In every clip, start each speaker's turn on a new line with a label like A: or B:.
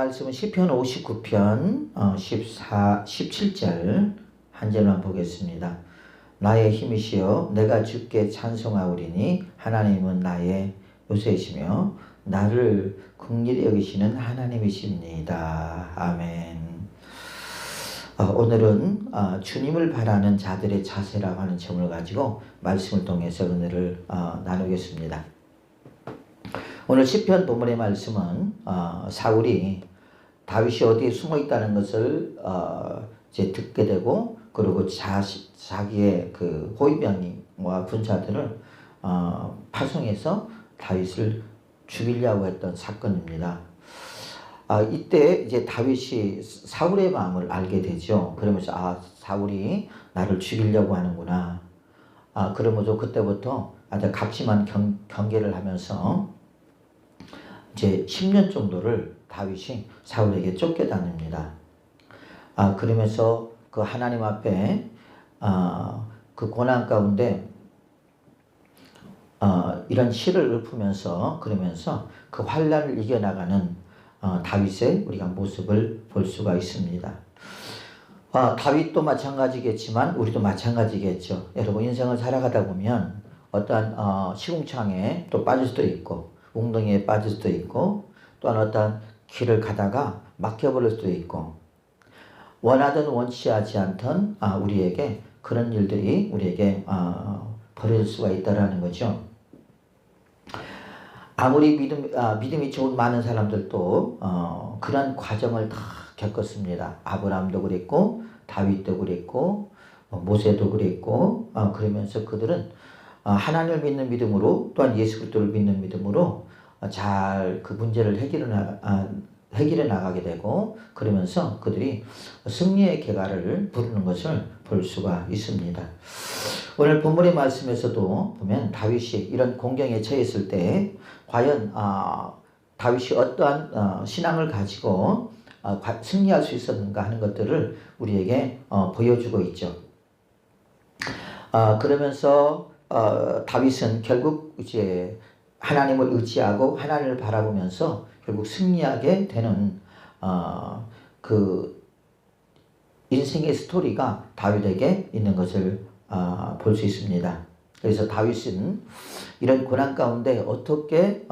A: 말씀은 시편 59편 17절 한 절만 보겠습니다. 나의 힘이시여 내가 주께 찬송하오리니 하나님은 나의 요새이시며 나를 긍휼히 여기시는 하나님이십니다. 아멘. 오늘은 주님을 바라는 자들의 자세라고 하는 점을 가지고 말씀을 통해서 은혜를 나누겠습니다. 오늘 시편 본문의 말씀은 사울이 다윗이 어디에 숨어 있다는 것을 이제 듣게 되고, 그리고 자기의 그 호위병과 군사들을 파송해서 다윗을 죽이려고 했던 사건입니다. 이때 이제 다윗이 사울의 마음을 알게 되죠. 그러면서 사울이 나를 죽이려고 하는구나. 그러면서 그때부터 아주 각심한 경계를 하면서 이제 10년 정도를 다윗이 사울에게 쫓겨다닙니다. 그러면서 그 하나님 앞에 그 고난 가운데 이런 시를 읊으면서 그러면서 그 환난을 이겨나가는 다윗의 우리가 모습을 볼 수가 있습니다. 다윗도 마찬가지겠지만 우리도 마찬가지겠죠. 여러분, 인생을 살아가다 보면 어떠한 시궁창에 또 빠질 수도 있고 웅덩이에 빠질 수도 있고, 또한 어떤 길을 가다가 막혀버릴 수도 있고, 원하든 원치 않던 우리에게 그런 일들이 우리에게 벌어질 수가 있다라는 거죠. 아무리 믿음이 좋은 많은 사람들도 그런 과정을 다 겪었습니다. 아브라함도 그랬고 다윗도 그랬고 모세도 그랬고, 그러면서 그들은 하나님을 믿는 믿음으로, 또한 예수 그리스도를 믿는 믿음으로 잘 그 문제를 해결해 나가게 되고, 그러면서 그들이 승리의 계가를 부르는 것을 볼 수가 있습니다. 오늘 본문의 말씀에서도 보면 다윗이 이런 공경에 처했을 때 과연 다윗이 어떠한 신앙을 가지고 승리할 수 있었는가 하는 것들을 우리에게 보여주고 있죠. 그러면서 다윗은 결국 이제 하나님을 의지하고 하나님을 바라보면서 결국 승리하게 되는 그 인생의 스토리가 다윗에게 있는 것을 볼 수 있습니다. 그래서 다윗은 이런 고난 가운데 어떻게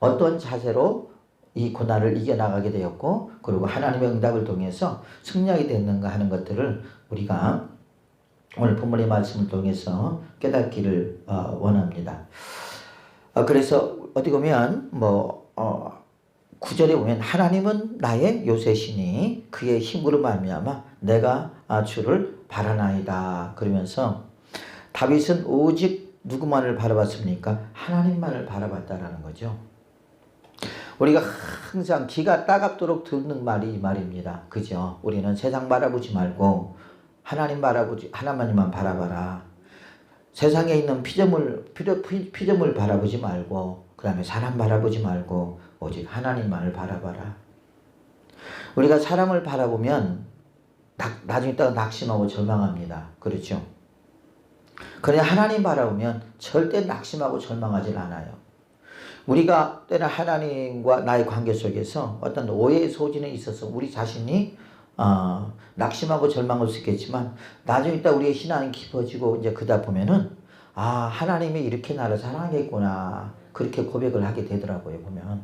A: 어떤 자세로 이 고난을 이겨나가게 되었고, 그리고 하나님의 응답을 통해서 승리하게 됐는가 하는 것들을 우리가 오늘 본문의 말씀을 통해서 깨닫기를 원합니다. 그래서 어디 보면 9절에 보면 하나님은 나의 요새시니 그의 힘으로 말미암아 내가 주를 바라나이다. 그러면서 다윗은 오직 누구만을 바라봤습니까? 하나님만을 바라봤다라는 거죠. 우리가 항상 귀가 따갑도록 듣는 말이 이 말입니다. 그죠? 우리는 세상 바라보지 말고 하나님만 바라봐라. 세상에 있는 피조물 바라보지 말고, 그 다음에 사람 바라보지 말고 오직 하나님만을 바라봐라. 우리가 사람을 바라보면 나중에 있다가 낙심하고 절망합니다. 그렇죠? 그러나 하나님 바라보면 절대 낙심하고 절망하지 않아요. 우리가 때는 하나님과 나의 관계 속에서 어떤 오해의 소지는 있어서 우리 자신이 낙심하고 절망할 수 있겠지만, 나중에 있다 우리의 신앙이 깊어지고 이제 그러다 보면은 하나님이 이렇게 나를 사랑하겠구나, 그렇게 고백을 하게 되더라고요. 보면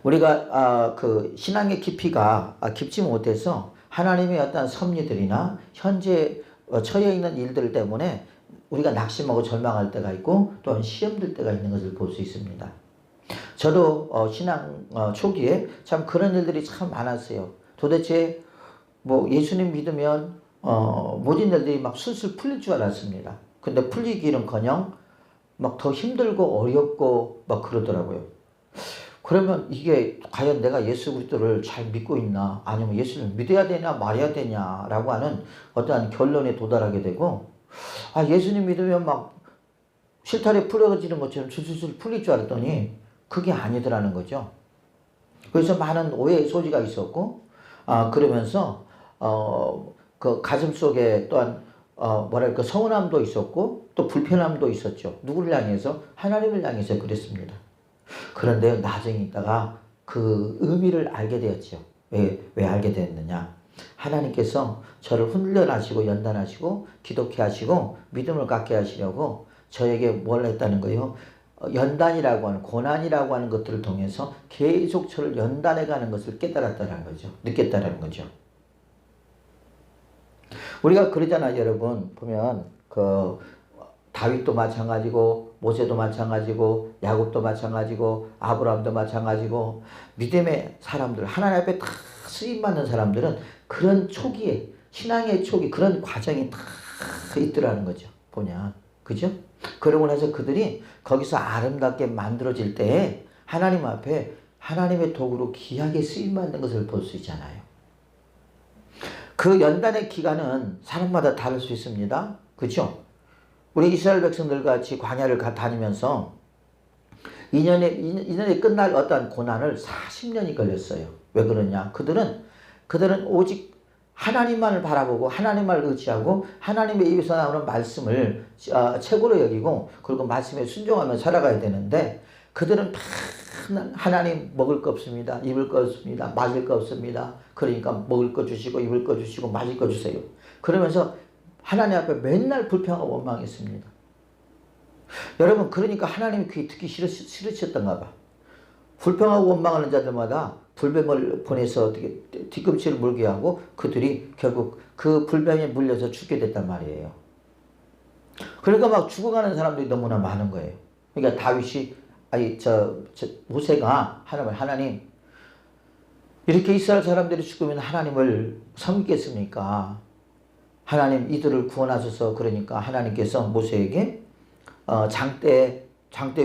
A: 우리가 그 신앙의 깊이가 깊지 못해서 하나님의 어떤 섭리들이나 현재 처해 있는 일들 때문에 우리가 낙심하고 절망할 때가 있고, 또한 시험될 때가 있는 것을 볼 수 있습니다. 저도 신앙 초기에 참 그런 일들이 참 많았어요. 도대체 예수님 믿으면 모든 일들이 막 술술 풀릴 줄 알았습니다. 근데 풀리기는커녕 막 더 힘들고 어렵고 막 그러더라고요. 그러면 이게 과연 내가 예수 그리스도를 잘 믿고 있나, 아니면 예수를 믿어야 되냐 말아야 되냐라고 하는 어떠한 결론에 도달하게 되고, 예수님 믿으면 막 실타래 풀어지는 것처럼 술술 풀릴 줄 알았더니 그게 아니더라는 거죠. 그래서 많은 오해의 소지가 있었고, 그러면서 그 가슴 속에 또한 서운함도 있었고 또 불편함도 있었죠. 누구를 향해서? 하나님을 향해서 그랬습니다. 그런데 나중에 있다가 그 의미를 알게 되었죠. 왜 알게 되었느냐? 하나님께서 저를 훈련하시고 연단하시고 기독케 하시고 믿음을 갖게 하시려고 저에게 뭘 했다는 거예요? 연단이라고 하는 고난이라고 하는 것들을 통해서 계속 저를 연단해 가는 것을 깨달았다는 거죠. 느꼈다는 거죠. 우리가 그러잖아요, 여러분. 보면 그 다윗도 마찬가지고 모세도 마찬가지고 야곱도 마찬가지고 아브라함도 마찬가지고 믿음의 사람들 하나님 앞에 다 쓰임받는 사람들은 그런 초기에 신앙의 초기 그런 과정이 다 있더라는 거죠. 보면 그죠? 그러고 나서 그들이 거기서 아름답게 만들어질 때에 하나님 앞에 하나님의 도구로 귀하게 쓰임받는 것을 볼 수 있잖아요. 그 연단의 기간은 사람마다 다를 수 있습니다. 그렇죠? 우리 이스라엘 백성들 같이 광야를 다니면서 2년에 끝날 어떠한 고난을 40년이 걸렸어요. 왜 그러냐? 그들은 오직 하나님만을 바라보고 하나님만을 의지하고 하나님의 입에서 나오는 말씀을 최고로 여기고 그리고 말씀에 순종하며 살아가야 되는데 그들은 하나님 먹을 거 없습니다. 입을 거 없습니다. 마실 거 없습니다. 그러니까 먹을 거 주시고 입을 거 주시고 마실 거 주세요. 그러면서 하나님 앞에 맨날 불평하고 원망했습니다. 여러분 그러니까 하나님이 귀 듣기 싫으셨던가 봐. 불평하고 원망하는 자들마다 불뱀을 보내서 어떻게 뒤꿈치를 물게 하고 그들이 결국 그 불뱀에 물려서 죽게 됐단 말이에요. 그러니까 막 죽어가는 사람들이 너무나 많은 거예요. 그러니까 다윗이 모세가 하나님 이렇게 이스라엘 사람들이 죽으면 하나님을 섬기겠습니까? 하나님 이들을 구원하셔서 그러니까 하나님께서 모세에게 장대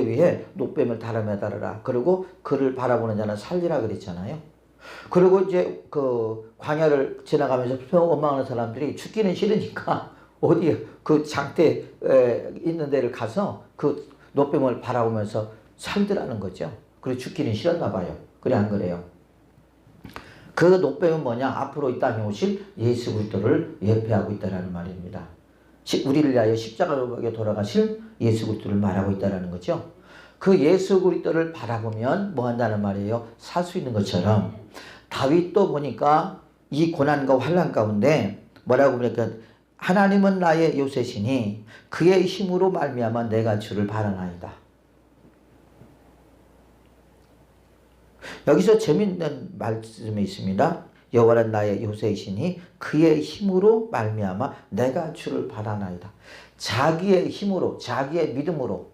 A: 위에 녹뱀을 달아 매달아라. 그리고 그를 바라보는 자는 살리라 그랬잖아요. 그리고 이제 그 광야를 지나가면서 원망하는 사람들이 죽기는 싫으니까 어디 그 장대 있는 데를 가서 그 녹뱀을 바라보면서 살더라는 거죠. 그리고 죽기는 싫었나 봐요. 그래 안 그래요? 그 녹뱀은 뭐냐? 앞으로 이 땅에 오실 예수 그리스도를 예표하고 있다는 말입니다. 우리를 위하여 십자가에 돌아가실 예수 그리스도를 말하고 있다는 거죠. 그 예수 그리스도를 바라보면 뭐 한다는 말이에요? 살 수 있는 것처럼 다윗도 보니까 이 고난과 환난 가운데 뭐라고 보니까 하나님은 나의 요새시니 그의 힘으로 말미암아 내가 주를 바라나이다. 여기서 재밌는 말씀이 있습니다. 여호와는 나의 요새이시니 그의 힘으로 말미암아 내가 주를 바라나이다. 자기의 힘으로 자기의 믿음으로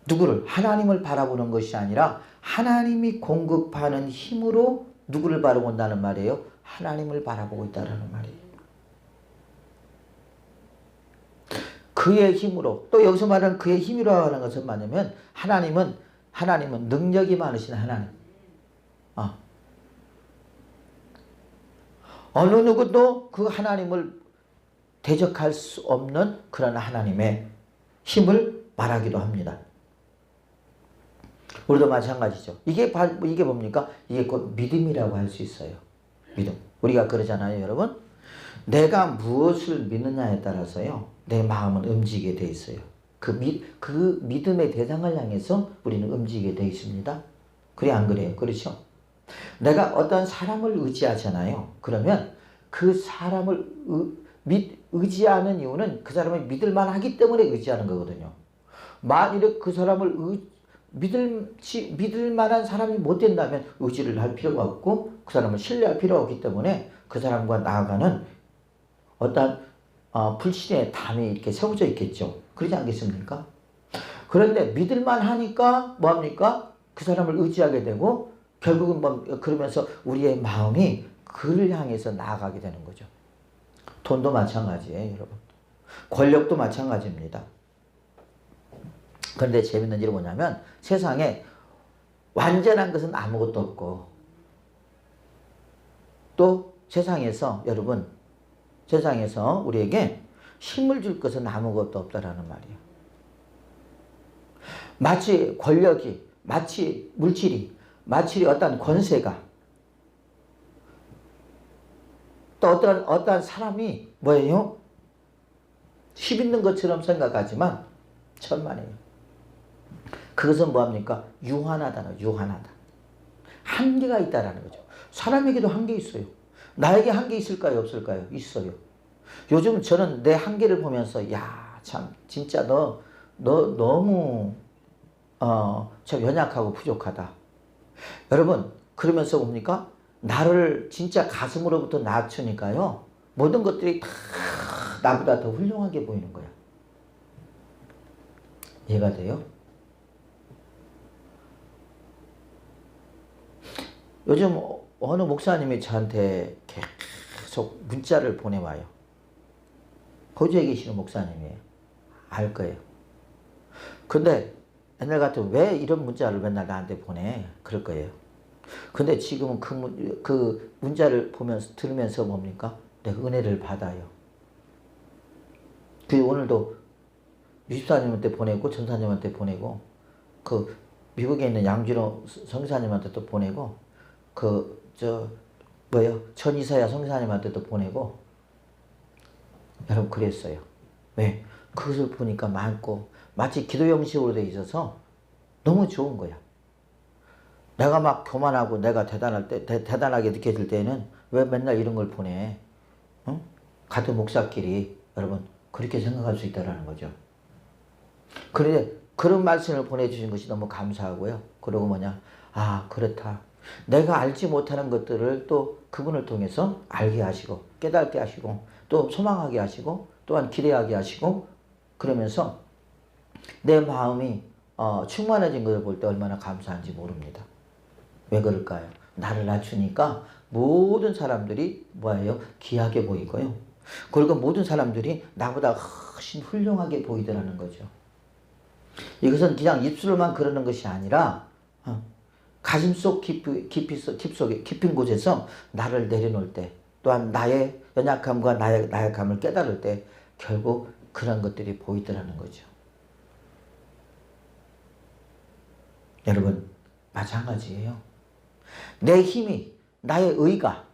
A: 누구를? 하나님을 바라보는 것이 아니라 하나님이 공급하는 힘으로 누구를 바라본다는 말이에요? 하나님을 바라보고 있다는 말이에요. 그의 힘으로 또 여기서 말하는 그의 힘이라고 하는 것은 뭐냐면 하나님은 능력이 많으신 하나님. 어느 누구도 그 하나님을 대적할 수 없는 그런 하나님의 힘을 말하기도 합니다. 우리도 마찬가지죠. 이게 뭡니까? 이게 곧 믿음이라고 할 수 있어요. 믿음. 우리가 그러잖아요, 여러분. 내가 무엇을 믿느냐에 따라서요, 내 마음은 움직이게 돼 있어요. 그 믿음의 대상을 향해서 우리는 움직이게 돼 있습니다. 그래 안 그래요? 그렇죠? 내가 어떤 사람을 의지하잖아요. 그러면 그 사람을 의지하는 이유는 그 사람을 믿을만 하기 때문에 의지하는 거거든요. 만일에 그 사람을 믿을 만한 사람이 못 된다면 의지를 할 필요가 없고 그 사람을 신뢰할 필요가 없기 때문에 그 사람과 나아가는 어떤 불신의 담이 이렇게 세워져 있겠죠. 그러지 않겠습니까? 그런데 믿을만 하니까 뭐합니까? 그 사람을 의지하게 되고 결국은 그러면서 우리의 마음이 그를 향해서 나아가게 되는 거죠. 돈도 마찬가지예요, 여러분. 권력도 마찬가지입니다. 그런데 재밌는 일이 뭐냐면 세상에 완전한 것은 아무것도 없고 또 세상에서 여러분 세상에서 우리에게 힘을 줄 것은 아무것도 없다라는 말이에요. 마치 권력이 마치 물질이 마치 어떤 권세가 또 어떤 사람이 뭐예요? 힘 있는 것처럼 생각하지만 천만에요. 그것은 뭐합니까? 유한하다는 유한하다. 한계가 있다라는 거죠. 사람에게도 한계 있어요. 나에게 한계 있을까요? 없을까요? 있어요. 요즘 저는 내 한계를 보면서 야, 참 진짜 너 너무 참 연약하고 부족하다. 여러분 그러면서 뭡니까? 나를 진짜 가슴으로부터 낮추니까요. 모든 것들이 다 나보다 더 훌륭하게 보이는 거야. 이해가 돼요? 요즘 어느 목사님이 저한테 계속 문자를 보내와요. 호주에 계시는 목사님이에요. 알 거예요. 근데 옛날 같으면 왜 이런 문자를 맨날 나한테 보내? 그럴 거예요. 근데 지금은 그 문자를 보면서 들으면서 뭡니까? 내가 은혜를 받아요. 그 오늘도 유집사님한테 보내고 전사님한테 보내고 그 미국에 있는 양준호 성사님한테 또 보내고 전이사야 성사님한테도 보내고 여러분 그랬어요. 왜? 그것을 보니까 많고 마치 기도 형식으로 돼 있어서 너무 좋은 거야. 내가 막 교만하고 내가 대단하게 느껴질 때는 왜 맨날 이런 걸 보내? 응? 같은 목사끼리 여러분 그렇게 생각할 수 있다는 거죠. 그런데 그런 말씀을 보내주신 것이 너무 감사하고요. 그러고 아 그렇다. 내가 알지 못하는 것들을 또 그분을 통해서 알게 하시고 깨닫게 하시고 또 소망하게 하시고 또한 기대하게 하시고 그러면서 내 마음이 충만해진 것을 볼 때 얼마나 감사한지 모릅니다. 왜 그럴까요? 나를 낮추니까 모든 사람들이 뭐예요? 귀하게 보이고요. 그리고 모든 사람들이 나보다 훨씬 훌륭하게 보이더라는 거죠. 이것은 그냥 입술로만 그러는 것이 아니라 가슴속 깊은 곳에서 나를 내려놓을 때 또한 나의 연약함과 나의 나약함을 깨달을 때 결국 그런 것들이 보이더라는 거죠. 여러분 마찬가지예요. 내 힘이 나의 의가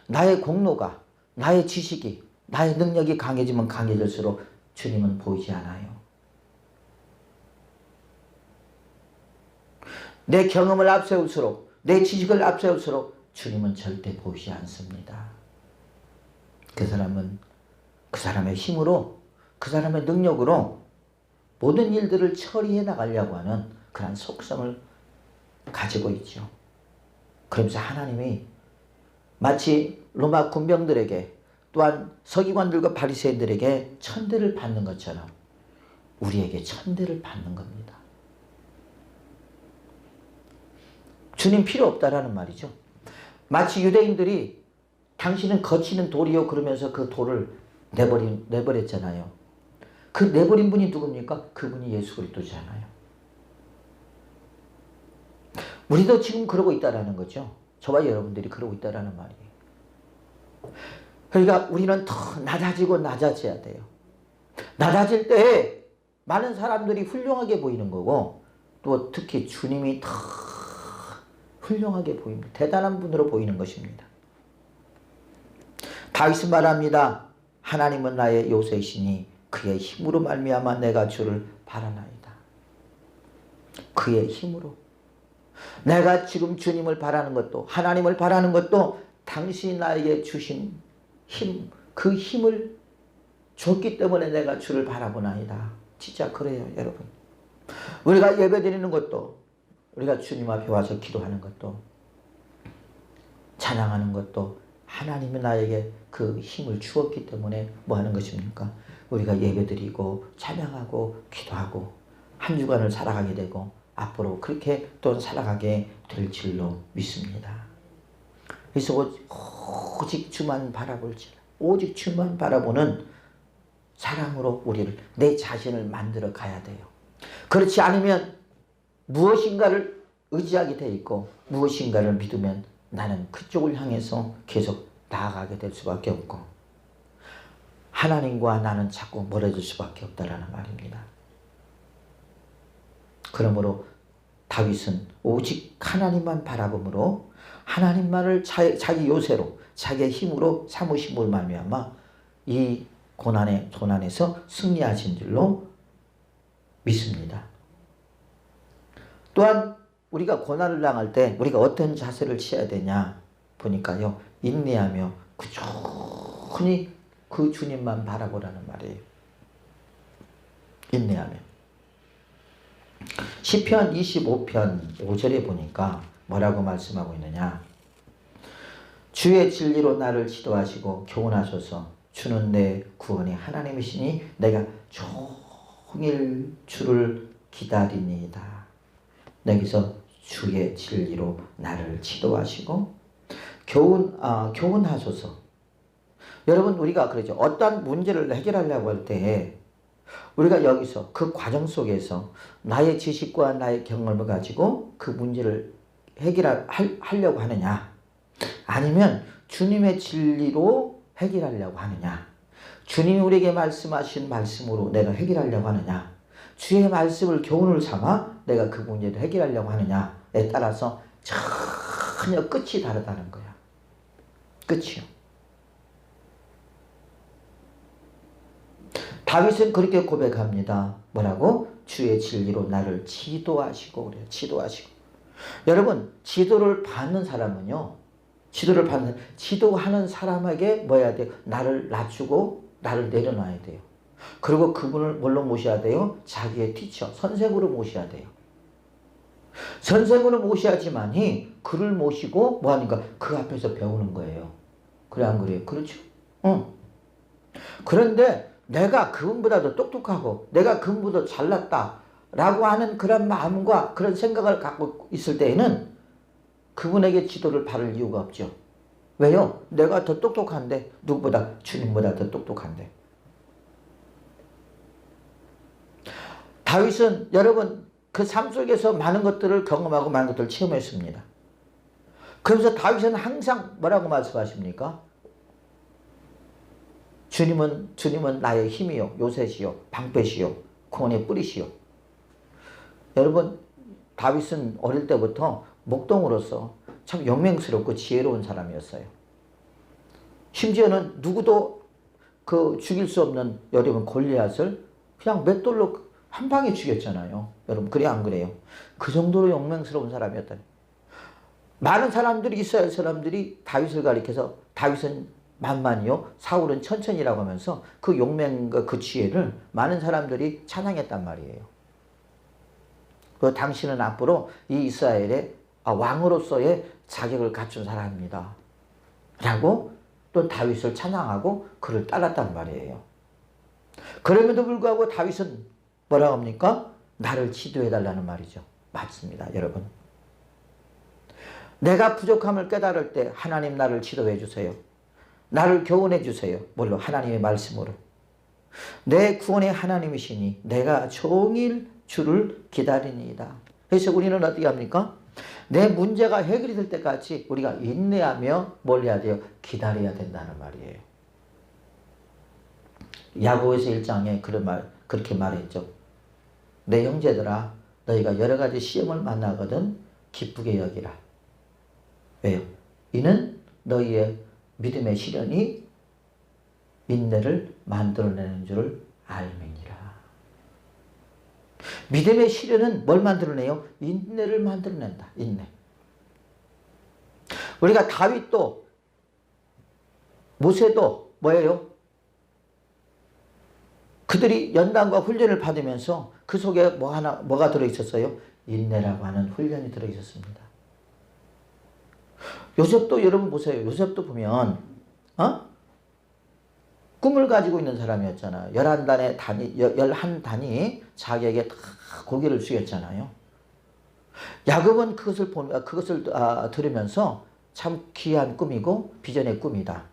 A: 나의 공로가 나의 지식이 나의 능력이 강해지면 강해질수록 주님은 보이지 않아요. 내 경험을 앞세울수록 내 지식을 앞세울수록 주님은 절대 보이지 않습니다. 그 사람은 그 사람의 힘으로 그 사람의 능력으로 모든 일들을 처리해 나가려고 하는 그런 속성을 가지고 있죠. 그러면서 하나님이 마치 로마 군병들에게 또한 서기관들과 바리새인들에게 천대를 받는 것처럼 우리에게 천대를 받는 겁니다. 주님 필요 없다라는 말이죠. 마치 유대인들이 당신은 거치는 돌이요 그러면서 그 돌을 내버렸잖아요. 그 내버린 분이 누굽니까? 그분이 예수 그리스도잖아요. 우리도 지금 그러고 있다라는 거죠. 저와 여러분들이 그러고 있다라는 말이에요. 그러니까 우리는 더 낮아지고 낮아져야 돼요. 낮아질 때 많은 사람들이 훌륭하게 보이는 거고 또 특히 주님이 더 훌륭하게 보입니다. 대단한 분으로 보이는 것입니다. 다윗은 말합니다. 하나님은 나의 요새이시니 그의 힘으로 말미암아 내가 주를 바라나이다. 그의 힘으로. 내가 지금 주님을 바라는 것도 하나님을 바라는 것도 당신이 나에게 주신 힘, 그 힘을 줬기 때문에 내가 주를 바라보나이다. 진짜 그래요, 여러분. 우리가 예배드리는 것도 우리가 주님 앞에 와서 기도하는 것도 찬양하는 것도 하나님이 나에게 그 힘을 주었기 때문에 뭐 하는 것입니까? 우리가 예배드리고 찬양하고 기도하고 한 주간을 살아가게 되고 앞으로 그렇게 또 살아가게 될 줄로 믿습니다. 그래서 오직 주만 바라볼지라 오직 주만 바라보는 사람으로 우리를 내 자신을 만들어 가야 돼요. 그렇지 않으면 무엇인가를 의지하게 돼 있고 무엇인가를 믿으면 나는 그쪽을 향해서 계속 나아가게 될 수밖에 없고 하나님과 나는 자꾸 멀어질 수밖에 없다라는 말입니다. 그러므로 다윗은 오직 하나님만 바라봄으로 하나님만을 자기 요새로 자기의 힘으로 삼으심으로 말미암아 이 고난에서 승리하신 줄로 믿습니다. 또한 우리가 고난을 당할 때 우리가 어떤 자세를 취해야 되냐 보니까요. 인내하며 꾸준히 그 주님만 바라보라는 말이에요. 인내하며. 시편 25편 5절에 보니까 뭐라고 말씀하고 있느냐. 주의 진리로 나를 지도하시고 교훈하소서. 주는 내 구원의 하나님이시니 내가 종일 주를 기다리니이다. 여기서 주의 진리로 나를 지도하시고 교훈하소서. 여러분 우리가 그러죠. 어떠한 문제를 해결하려고 할 때 우리가 여기서 그 과정 속에서 나의 지식과 나의 경험을 가지고 그 문제를 해결하려고 하느냐, 아니면 주님의 진리로 해결하려고 하느냐, 주님이 우리에게 말씀하신 말씀으로 내가 해결하려고 하느냐, 주의 말씀을 교훈을 삼아 내가 그 문제를 해결하려고 하느냐에 따라서 전혀 끝이 다르다는 거야. 끝이요. 다윗은 그렇게 고백합니다. 뭐라고? 주의 진리로 나를 지도하시고 그래요. 지도하시고. 여러분, 지도를 받는 사람은요. 지도하는 사람에게 뭐 해야 돼요? 나를 낮추고 나를 내려놔야 돼요. 그리고 그분을 뭘로 모셔야 돼요? 자기의 티처, 선생으로 모셔야 돼요. 선생으로 모셔야지만이 그를 모시고 뭐 하니까 그 앞에서 배우는 거예요. 그래 안 그래요? 그렇죠. 그런데 내가 그분보다 더 똑똑하고 내가 그분보다 잘났다 라고 하는 그런 마음과 그런 생각을 갖고 있을 때에는 그분에게 지도를 받을 이유가 없죠. 왜요? 내가 더 똑똑한데, 누구보다? 주님보다 더 똑똑한데. 다윗은 여러분 그 삶 속에서 많은 것들을 경험하고 많은 것들을 체험했습니다. 그래서 다윗은 항상 뭐라고 말씀하십니까? 주님은 나의 힘이요, 요새시요, 방패시요, 구원의 뿌리시요. 여러분, 다윗은 어릴 때부터 목동으로서 참 영맹스럽고 지혜로운 사람이었어요. 심지어는 누구도 죽일 수 없는 여러분 골리앗을 그냥 맷돌로 한 방에 죽였잖아요. 여러분, 그래 안 그래요? 그 정도로 영맹스러운 사람이었다. 많은 사람들이, 이스라엘 사람들이 다윗을 가리켜서 다윗은 만만이요, 사울은 천천히라고 하면서 그 용맹과 그 지혜를 많은 사람들이 찬양했단 말이에요. 그 당신은 앞으로 이 이스라엘의 왕으로서의 자격을 갖춘 사람입니다. 라고 또 다윗을 찬양하고 그를 따랐단 말이에요. 그럼에도 불구하고 다윗은 뭐라고 합니까? 나를 지도해달라는 말이죠. 맞습니다, 여러분. 내가 부족함을 깨달을 때 하나님 나를 지도해 주세요. 나를 교훈해 주세요. 뭘로? 하나님의 말씀으로. 내 구원의 하나님이시니 내가 종일 주를 기다리니이다. 그래서 우리는 어떻게 합니까? 내 문제가 해결이 될 때까지 우리가 인내하며 뭘 해야 돼요? 기다려야 된다는 말이에요. 야고보서 1장에 그렇게 말했죠. 내 형제들아, 너희가 여러 가지 시험을 만나거든 기쁘게 여기라. 왜요? 이는 너희의 믿음의 시련이 인내를 만들어내는 줄을 알미니라. 믿음의 시련은 뭘 만들어내요? 인내를 만들어낸다. 인내. 우리가 다윗도 모세도 뭐예요? 그들이 연단과 훈련을 받으면서 그 속에 뭐가 들어있었어요? 인내라고 하는 훈련이 들어있었습니다. 요셉도 여러분 보세요. 요셉도 보면 꿈을 가지고 있는 사람이었잖아요. 11단이 자기에게 다 고개를 숙였잖아요. 야곱은 그것을 들으면서 참 귀한 꿈이고 비전의 꿈이다.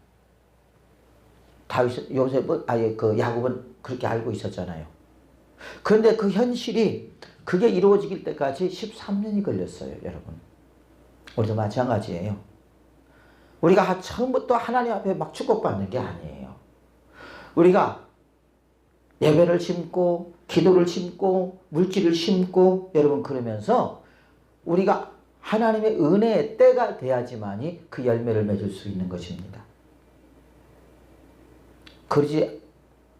A: 야곱은 그렇게 알고 있었잖아요. 그런데 그 현실이 그게 이루어질 때까지 13년이 걸렸어요, 여러분. 우리도 마찬가지예요. 우리가 처음부터 하나님 앞에 막 축복받는 게 아니에요. 우리가 예배를 심고 기도를 심고 물질을 심고 여러분 그러면서 우리가 하나님의 은혜의 때가 돼야지만이 그 열매를 맺을 수 있는 것입니다. 그러지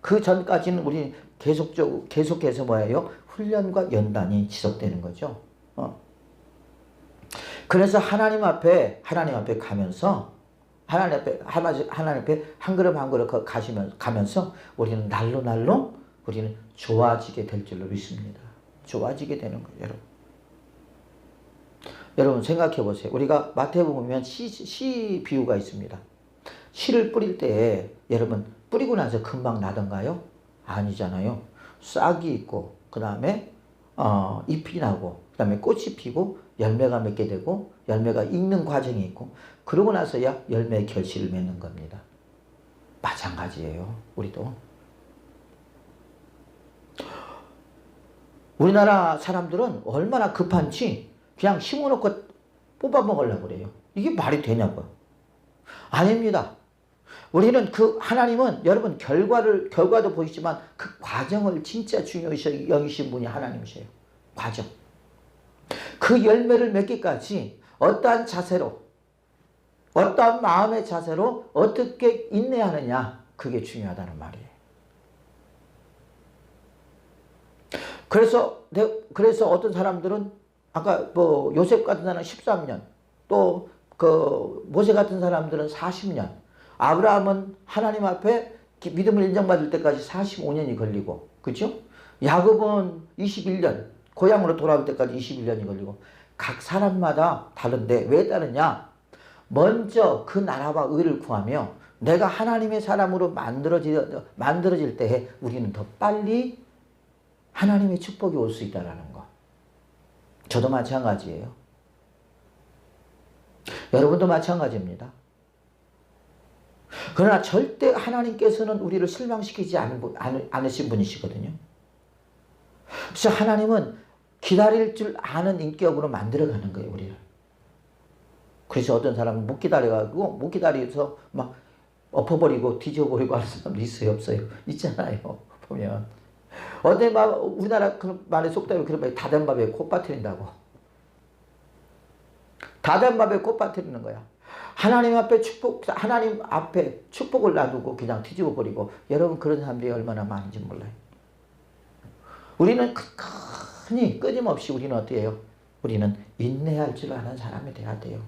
A: 그 전까지는 우리 계속해서 뭐예요? 훈련과 연단이 지속되는 거죠. 그래서 하나님 앞에 가면서 하나님 앞에 한 걸음 한 걸음 가면서 우리는 날로 우리는 좋아지게 될 줄로 믿습니다. 좋아지게 되는 거예요, 여러분. 여러분 생각해 보세요. 우리가 마태복음 보면 씨 비유가 있습니다. 씨를 뿌릴 때 여러분 뿌리고 나서 금방 나던가요? 아니잖아요. 싹이 있고 그 다음에 잎이 나고 그 다음에 꽃이 피고 열매가 맺게 되고 열매가 익는 과정이 있고 그러고 나서야 열매의 결실을 맺는 겁니다. 마찬가지예요. 우리도. 우리나라 사람들은 얼마나 급한지 그냥 심어놓고 뽑아 먹으려고 그래요. 이게 말이 되냐고요. 아닙니다. 우리는 하나님은 여러분 결과도 보이지만 그 과정을 진짜 중요시 여기신 분이 하나님이세요. 과정. 그 열매를 맺기까지 어떠한 자세로, 어떠한 마음의 자세로 어떻게 인내하느냐, 그게 중요하다는 말이에요. 그래서 어떤 사람들은 아까 요셉 같은 사람은 13년, 또 모세 같은 사람들은 40년, 아브라함은 하나님 앞에 믿음을 인정받을 때까지 45년이 걸리고, 그죠? 야곱은 21년, 고향으로 돌아올 때까지 21년이 걸리고, 각 사람마다 다른데 왜 다르냐? 먼저 그 나라와 의를 구하며 내가 하나님의 사람으로 만들어질 때에 우리는 더 빨리 하나님의 축복이 올 수 있다는 거. 저도 마찬가지예요. 여러분도 마찬가지입니다. 그러나 절대 하나님께서는 우리를 실망시키지 않으신 분이시거든요. 그래서 하나님은 기다릴 줄 아는 인격으로 만들어가는 거예요, 우리를. 그래서 어떤 사람은 못 기다려서 막 엎어버리고 뒤져버리고 하는 사람도 있어요, 없어요? 있잖아요, 보면. 우리나라 그 말에 속담에 그런 말이 다된 밥에 코 빠뜨린다고. 다된 밥에 코 빠뜨리는 거야. 하나님 앞에 축복을 놔두고 그냥 뒤집어 버리고, 여러분 그런 사람들이 얼마나 많은지 몰라요. 우리는 끊임없이 우리는 어떻게 해요? 우리는 인내할 줄 아는 사람이 돼야 돼요.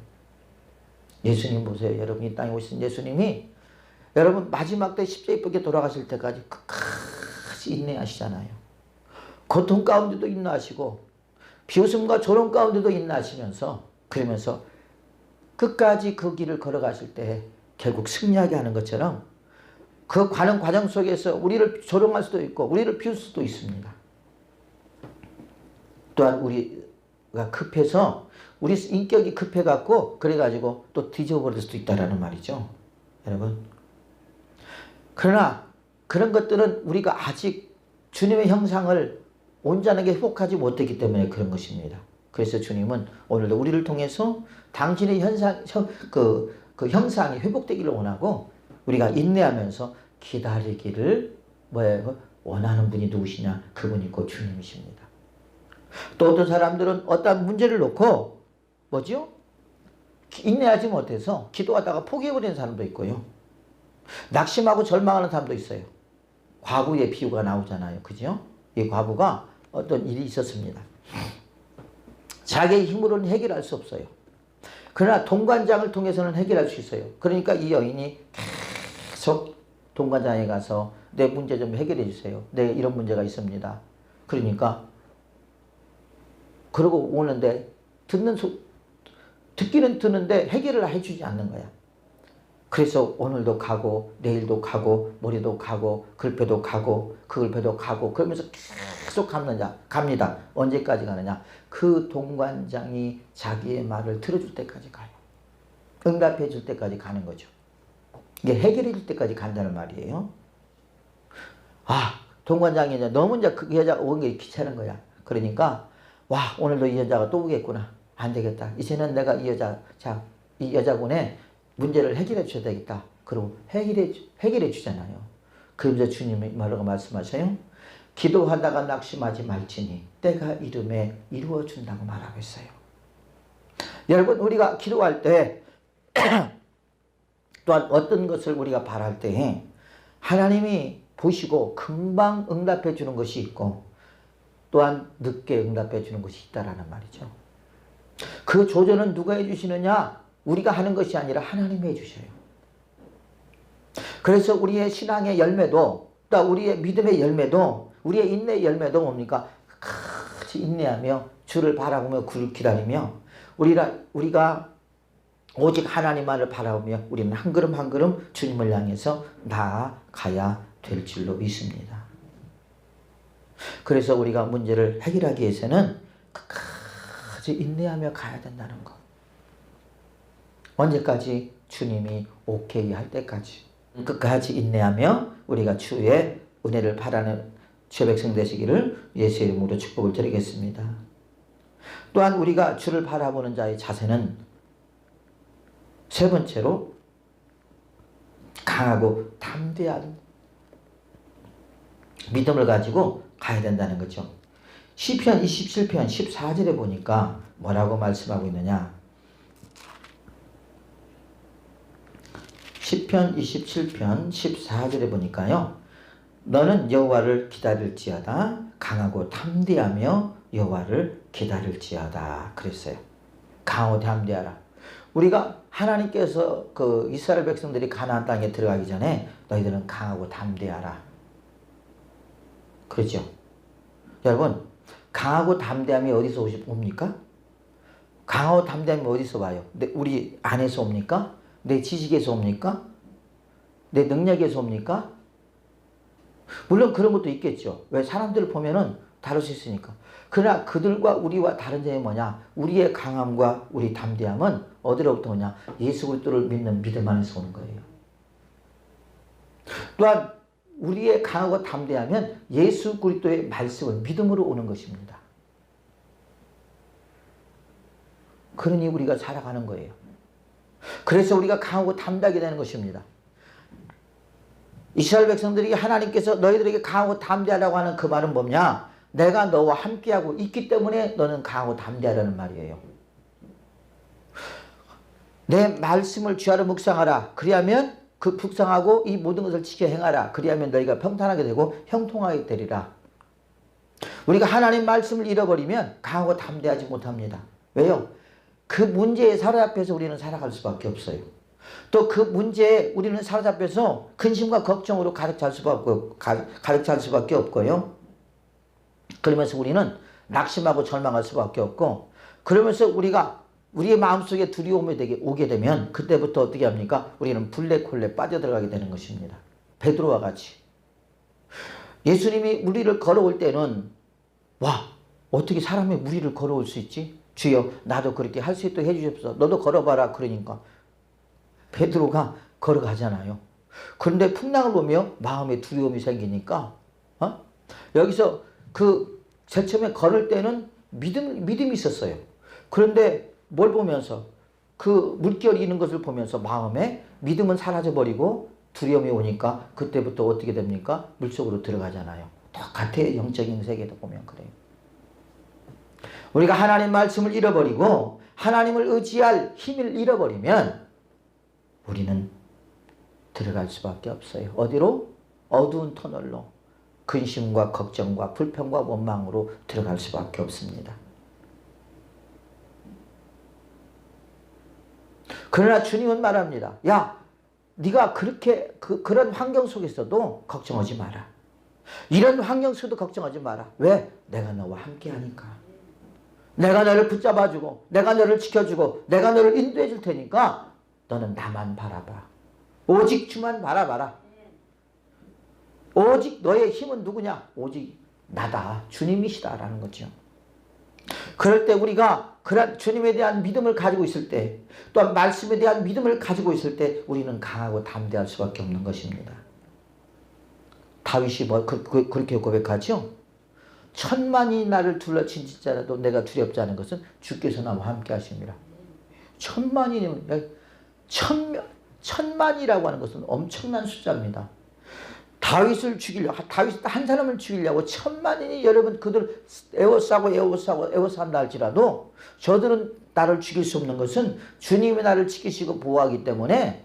A: 예수님 보세요. 여러분 이 땅에 오신 예수님이 여러분 마지막 때 십자가에 돌아가실 때까지 끝까지 인내하시잖아요. 고통 가운데도 인내하시고 비웃음과 조롱 가운데도 인내하시면서 그러면서 끝까지 그 길을 걸어가실 때 결국 승리하게 하는 것처럼 그 가는 과정 속에서 우리를 조롱할 수도 있고 우리를 비울 수도 있습니다. 또한 우리가 급해서 우리 인격이 급해갖고 그래가지고 또 뒤져버릴 수도 있다라는 말이죠. 여러분. 그러나 그런 것들은 우리가 아직 주님의 형상을 온전하게 회복하지 못했기 때문에 그런 것입니다. 그래서 주님은 오늘도 우리를 통해서 당신의 그 형상이 회복되기를 원하고 우리가 인내하면서 기다리기를 원하는 분이 누구시냐? 그분이 곧 주님이십니다. 또 어떤 사람들은 어떤 문제를 놓고 인내하지 못해서 기도하다가 포기해버리는 사람도 있고요. 낙심하고 절망하는 사람도 있어요. 과부의 비유가 나오잖아요. 그죠? 이 과부가 어떤 일이 있었습니다. 자기의 힘으로는 해결할 수 없어요. 그러나 동관장을 통해서는 해결할 수 있어요. 그러니까 이 여인이 계속 동관장에 가서 내 문제 좀 해결해 주세요. 내 이런 문제가 있습니다. 그러니까 그러고 오는데 듣기는 듣는데 해결을 해주지 않는 거야. 그래서 오늘도 가고 내일도 가고 모레도 가고 글패도 가고 그 글패도 가고 그러면서 계속 갑니다. 언제까지 가느냐? 그 동관장이 자기의 말을 들어줄 때까지 가요. 응답해 줄 때까지 가는 거죠. 이게 해결해 줄 때까지 간다는 말이에요. 동관장이 너무 이제 그 여자가 온 게 귀찮은 거야. 그러니까 오늘도 이 여자가 또 오겠구나. 안 되겠다. 이제는 내가 이 여자분의 문제를 해결해 줘야 되겠다. 그리고 해결해 주잖아요. 그러면서 주님이 뭐라고 말씀하셔요? 기도하다가 낙심하지 말지니 때가 이름에 이루어 준다고 말하고 있어요. 여러분 우리가 기도할 때 또한 어떤 것을 우리가 바랄 때 하나님이 보시고 금방 응답해 주는 것이 있고 또한 늦게 응답해 주는 것이 있다라는 말이죠. 그 조절은 누가 해주시느냐? 우리가 하는 것이 아니라 하나님이 해주셔요. 그래서 우리의 신앙의 열매도, 또 우리의 믿음의 열매도, 우리의 인내의 열매도 뭡니까? 같이 인내하며 주를 바라보며 그를 기다리며 우리가 오직 하나님만을 바라보며 우리는 한 걸음 한 걸음 주님을 향해서 나아가야 될 줄로 믿습니다. 그래서 우리가 문제를 해결하기 위해서는 끝까지 인내하며 가야 된다는 것. 언제까지? 주님이 오케이 할 때까지. 끝까지 인내하며 우리가 주의 은혜를 바라는 주의 백성 되시기를 예수의 이름으로 축복을 드리겠습니다. 또한 우리가 주를 바라보는 자의 자세는 세 번째로 강하고 담대한 믿음을 가지고 가야 된다는 거죠. 시편 27편 14절에 보니까 뭐라고 말씀하고 있느냐? 시편 27편 14절에 보니까요. 너는 여호와를 기다릴지어다. 강하고 담대하며 여호와를 기다릴지어다. 그랬어요. 강하고 담대하라. 우리가 하나님께서 그 이스라엘 백성들이 가나안 땅에 들어가기 전에 너희들은 강하고 담대하라. 그렇죠? 여러분, 강하고 담대함이 어디서 옵니까? 강하고 담대함이 어디서 와요? 우리 안에서 옵니까? 내 지식에서 옵니까? 내 능력에서 옵니까? 물론 그런 것도 있겠죠. 왜? 사람들을 보면은 다를 수 있으니까. 그러나 그들과 우리와 다른 점이 뭐냐? 우리의 강함과 우리 담대함은 어디로부터 오냐? 예수 그리스도를 믿는 믿음 안에서 오는 거예요. 또한 우리의 강하고 담대하면 예수 그리스도의 말씀을 믿음으로 오는 것입니다. 그러니 우리가 살아가는 거예요. 그래서 우리가 강하고 담대하게 되는 것입니다. 이스라엘 백성들이 하나님께서 너희들에게 강하고 담대하라고 하는 그 말은 뭐냐? 내가 너와 함께하고 있기 때문에 너는 강하고 담대하라는 말이에요. 내 말씀을 주야로 묵상하라. 그리하면 그 묵상하고 이 모든 것을 지켜 행하라. 그리하면 너희가 평탄하게 되고 형통하게 되리라. 우리가 하나님 말씀을 잃어버리면 강하고 담대하지 못합니다. 왜요? 그 문제에 사로잡혀서 우리는 살아갈 수밖에 없어요. 또 그 문제에 우리는 사로잡혀서 근심과 걱정으로 가득 찰 수밖에 없고요. 그러면서 우리는 낙심하고 절망할 수밖에 없고, 그러면서 우리의 마음속에 두려움이 오게 되면 그때부터 어떻게 합니까? 우리는 블랙홀에 빠져들어가게 되는 것입니다. 베드로와 같이. 예수님이 무리를 걸어올 때는 어떻게 사람이 무리를 걸어올 수 있지? 주여 나도 그렇게 할 수 있도록 해주십시오. 너도 걸어봐라. 그러니까 베드로가 걸어가잖아요. 그런데 풍랑을 보며 마음에 두려움이 생기니까 여기서 제일 처음에 걸을 때는 믿음이 있었어요. 그런데 뭘 보면서 그 물결이 있는 것을 보면서 마음에 믿음은 사라져버리고 두려움이 오니까 그때부터 어떻게 됩니까? 물속으로 들어가잖아요. 똑같아요. 영적인 세계도 보면 그래요. 우리가 하나님 말씀을 잃어버리고 하나님을 의지할 힘을 잃어버리면 우리는 들어갈 수밖에 없어요. 어디로? 어두운 터널로. 근심과 걱정과 불평과 원망으로 들어갈 수밖에 없습니다. 그러나 주님은 말합니다. 야, 네가 그렇게 그런 환경 속에서도 걱정하지 마라. 이런 환경 속에도 걱정하지 마라. 왜? 내가 너와 함께 하니까. 내가 너를 붙잡아주고 내가 너를 지켜주고 내가 너를 인도해 줄 테니까 너는 나만 바라봐. 오직 주만 바라봐라. 오직 너의 힘은 누구냐? 오직 나다. 주님이시다라는 거죠. 그럴 때 우리가 그런 주님에 대한 믿음을 가지고 있을 때, 또한 말씀에 대한 믿음을 가지고 있을 때 우리는 강하고 담대할 수밖에 없는 것입니다. 다윗이 그렇게 고백하죠. 천만이 나를 둘러친지라도 내가 두렵지 않은 것은 주께서 나와 함께 하십니다. 천만이라고 하는 것은 엄청난 숫자입니다. 다윗 한 사람을 죽이려고 천만인이 여러분 그들 애워싸고 할지라도 저들은 나를 죽일 수 없는 것은 주님이 나를 지키시고 보호하기 때문에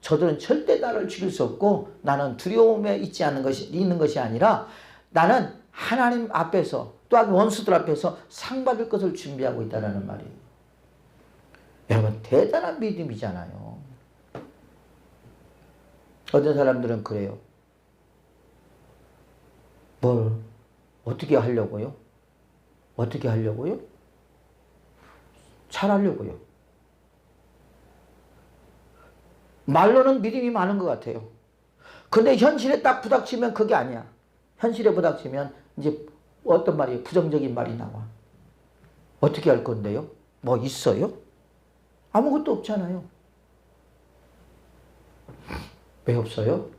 A: 저들은 절대 나를 죽일 수 없고 나는 두려움에 있는 것이 아니라 나는 하나님 앞에서 또한 원수들 앞에서 상 받을 것을 준비하고 있다는 말이에요. 여러분, 대단한 믿음이잖아요. 어떤 사람들은 그래요. 뭘 어떻게 하려고요? 어떻게 하려고요? 잘하려고요. 말로는 믿음이 많은 것 같아요. 근데 현실에 딱 부닥치면 그게 아니야. 현실에 부닥치면 이제 어떤 말이에요? 부정적인 말이 나와. 어떻게 할 건데요? 뭐 있어요? 아무것도 없잖아요. 왜 없어요?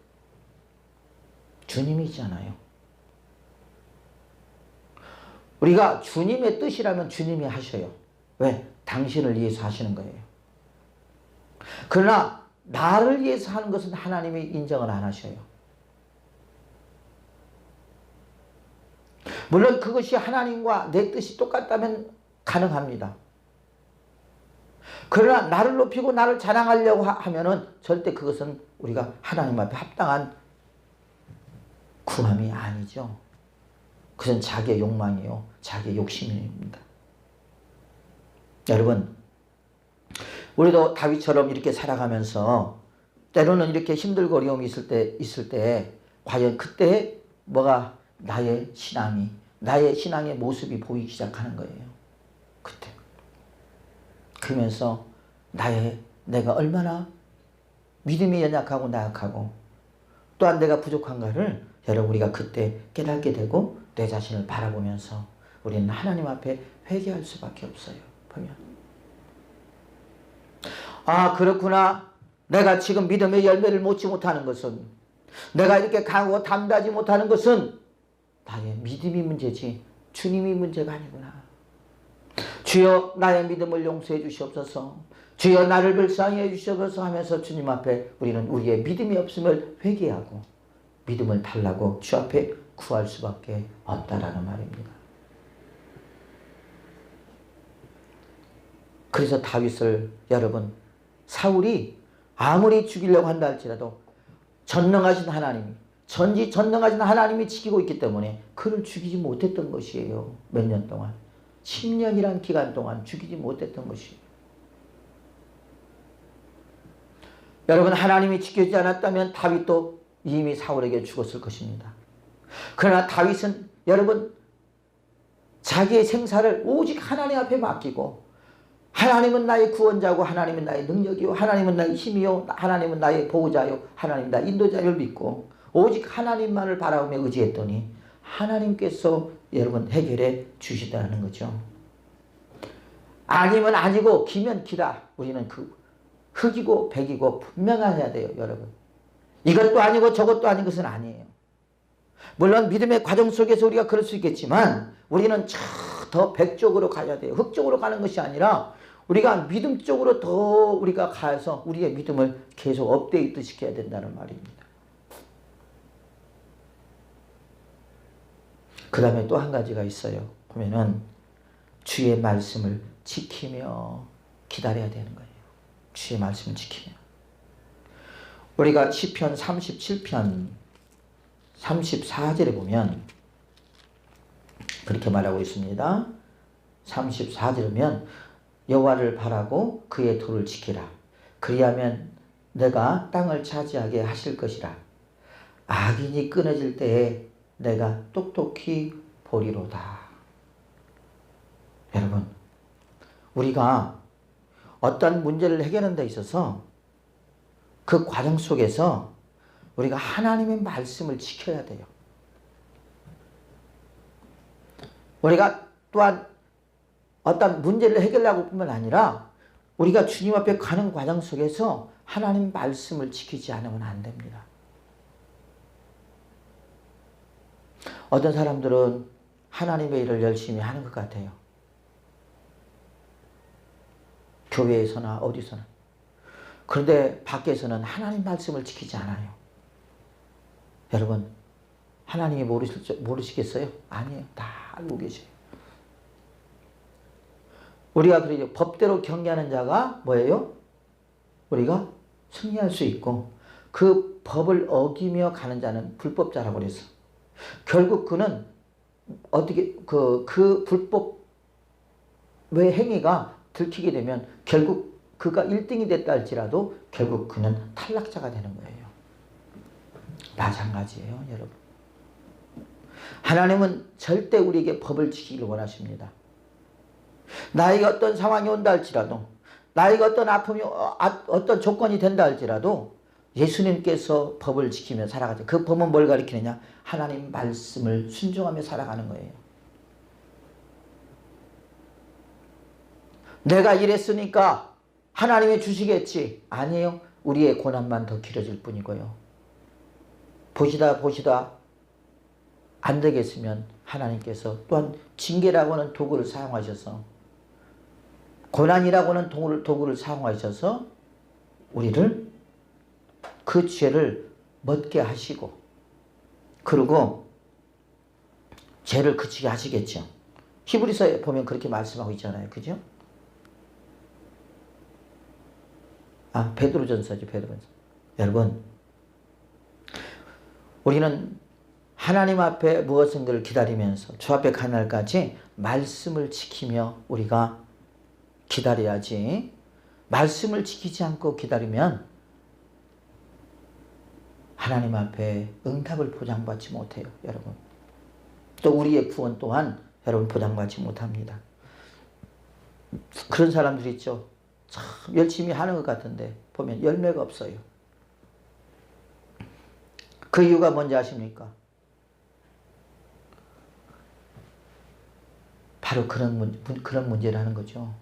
A: 주님이 있잖아요. 우리가 주님의 뜻이라면 주님이 하셔요. 왜? 당신을 위해서 하시는 거예요. 그러나 나를 위해서 하는 것은 하나님이 인정을 안 하셔요. 물론 그것이 하나님과 내 뜻이 똑같다면 가능합니다. 그러나 나를 높이고 나를 자랑하려고 하면은 절대 그것은 우리가 하나님 앞에 합당한 구함이 아니죠. 그것은 자기의 욕망이요, 자기의 욕심입니다. 여러분, 우리도 다윗처럼 이렇게 살아가면서 때로는 이렇게 힘들고 어려움이 있을 때 과연 그때 뭐가 나의 신앙의 모습이 보이기 시작하는 거예요. 그때. 그러면서 내가 얼마나 믿음이 연약하고 나약하고 또한 내가 부족한가를 여러분 우리가 그때 깨닫게 되고 내 자신을 바라보면서 우리는 하나님 앞에 회개할 수밖에 없어요. 보면 그렇구나. 내가 지금 믿음의 열매를 맺지 못하는 것은, 내가 이렇게 강하고 담대하지 못하는 것은 나의 믿음이 문제지 주님이 문제가 아니구나. 주여 나의 믿음을 용서해 주시옵소서. 주여 나를 불쌍히 해 주시옵소서 하면서 주님 앞에 우리는 우리의 믿음이 없음을 회개하고 믿음을 달라고 주 앞에 구할 수밖에 없다라는 말입니다. 그래서 다윗을 여러분, 사울이 아무리 죽이려고 한다 할지라도 전능하신 하나님이, 전지전능하신 하나님이 지키고 있기 때문에 그를 죽이지 못했던 것이에요. 몇 년 동안, 10년이란 기간 동안 죽이지 못했던 것이에요. 여러분, 하나님이 지켜주지 않았다면 다윗도 이미 사울에게 죽었을 것입니다. 그러나 다윗은 여러분 자기의 생사를 오직 하나님 앞에 맡기고, 하나님은 나의 구원자고 하나님은 나의 능력이요 하나님은 나의 힘이요 하나님은 나의 보호자요 하나님 나의 인도자를 믿고 오직 하나님만을 바라보며 의지했더니 하나님께서 여러분 해결해 주시다는 거죠. 아니면 아니고 기면 기다. 우리는 그 흑이고 백이고 분명해야 돼요. 여러분, 이것도 아니고 저것도 아닌 것은 아니에요. 물론 믿음의 과정 속에서 우리가 그럴 수 있겠지만 우리는 더 백 쪽으로 가야 돼요. 흑 쪽으로 가는 것이 아니라 우리가 믿음 쪽으로 더 우리가 가서 우리의 믿음을 계속 업데이트 시켜야 된다는 말입니다. 그 다음에 또 한 가지가 있어요. 보면은 주의 말씀을 지키며 기다려야 되는 거예요. 주의 말씀을 지키며. 우리가 시편 37편 34절에 보면 그렇게 말하고 있습니다. 34절에 보면 여호와를 바라고 그의 도를 지키라. 그리하면 내가 땅을 차지하게 하실 것이라. 악인이 끊어질 때에 내가 똑똑히 보리로다. 여러분, 우리가 어떤 문제를 해결하는 데 있어서 그 과정 속에서 우리가 하나님의 말씀을 지켜야 돼요. 우리가 또한 어떤 문제를 해결하고 뿐만 아니라 우리가 주님 앞에 가는 과정 속에서 하나님 말씀을 지키지 않으면 안 됩니다. 어떤 사람들은 하나님의 일을 열심히 하는 것 같아요. 교회에서나 어디서나. 그런데 밖에서는 하나님 말씀을 지키지 않아요. 여러분, 하나님이 모르시겠어요? 아니에요. 다 알고 계세요. 우리가 그러죠. 법대로 경계하는 자가 뭐예요? 우리가 승리할 수 있고, 그 법을 어기며 가는 자는 불법자라고 그래서 결국 그는 어떻게 그 불법의 행위가 들키게 되면 결국 그가 1등이 됐다 할지라도 결국 그는 탈락자가 되는 거예요. 마찬가지예요, 여러분. 하나님은 절대 우리에게 법을 지키기를 원하십니다. 나에게 어떤 상황이 온다 할지라도, 나에게 어떤 아픔이 어떤 조건이 된다 할지라도 예수님께서 법을 지키며 살아가죠. 그 법은 뭘 가리키느냐? 하나님 말씀을 순종하며 살아가는 거예요. 내가 이랬으니까 하나님이 주시겠지. 아니에요. 우리의 고난만 더 길어질 뿐이고요. 보시다 안 되겠으면 하나님께서 또한 징계라고 하는 도구를 사용하셔서, 고난이라고 하는 도구를 사용하셔서 우리를 그 죄를 멎게 하시고, 그리고 죄를 그치게 하시겠죠. 히브리서에 보면 그렇게 말씀하고 있잖아요. 그죠? 베드로전서죠. 베드로전서. 여러분, 우리는 하나님 앞에 무엇인가를 기다리면서 주 앞에 간 날까지 말씀을 지키며 우리가 기다려야지, 말씀을 지키지 않고 기다리면 하나님 앞에 응답을 보장받지 못해요, 여러분. 또 우리의 구원 또한 여러분 보장받지 못합니다. 그런 사람들이 있죠. 참 열심히 하는 것 같은데 보면 열매가 없어요. 그 이유가 뭔지 아십니까? 바로 그런 문제라는 거죠.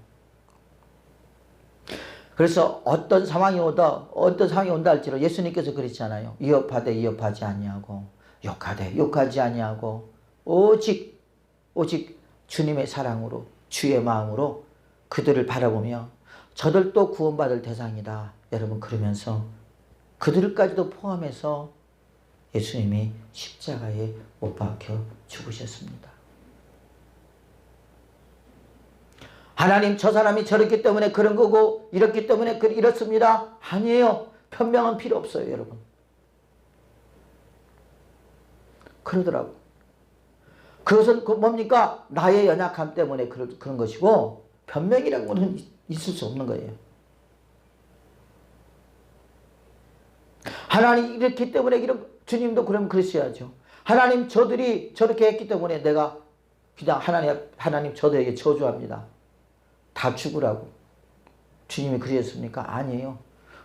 A: 그래서 어떤 상황이 온다 할지라도 예수님께서 그랬잖아요. 위협하되 위협하지 아니하고, 욕하되 욕하지 아니하고, 오직 주님의 사랑으로, 주의 마음으로 그들을 바라보며 저들도 구원받을 대상이다. 여러분, 그러면서 그들까지도 포함해서 예수님이 십자가에 못 박혀 죽으셨습니다. 하나님, 저 사람이 저렇기 때문에 그런 거고 이렇기 때문에 이렇습니다. 아니에요. 변명은 필요 없어요, 여러분. 그러더라고. 그것은 뭡니까? 나의 연약함 때문에 그런 것이고, 변명이라는 것은 있을 수 없는 거예요. 하나님 이렇기 때문에 주님도 그러면 그러셔야죠. 하나님, 저들이 저렇게 했기 때문에 내가 그냥 하나님 저들에게 저주합니다. 다 죽으라고. 주님이 그러셨습니까? 아니에요.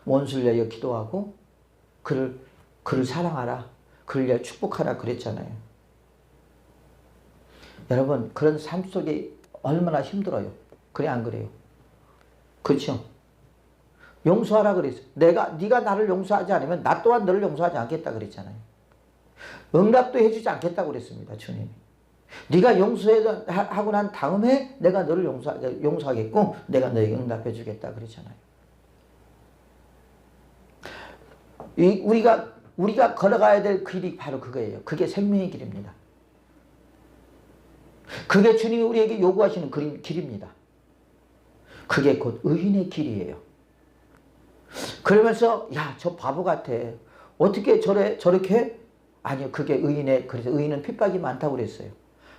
A: 원수를 위하여 기도하고 그를 사랑하라, 그를 위하여 축복하라 그랬잖아요. 여러분, 그런 삶 속에 얼마나 힘들어요. 그래 안 그래요? 그렇죠? 용서하라 그랬어요. 네가 나를 용서하지 않으면 나 또한 너를 용서하지 않겠다 그랬잖아요. 응답도 해주지 않겠다고 그랬습니다, 주님이. 네가 용서하고 난 다음에 내가 너를 용서하겠고 내가 너에게 응답해 주겠다 그랬잖아요. 우리가 걸어가야 될 길이 바로 그거예요. 그게 생명의 길입니다. 그게 주님이 우리에게 요구하시는 길입니다. 그게 곧 의인의 길이에요. 그러면서 저 바보 같아. 어떻게 저렇게? 아니요. 그래서 의인은 핍박이 많다고 그랬어요.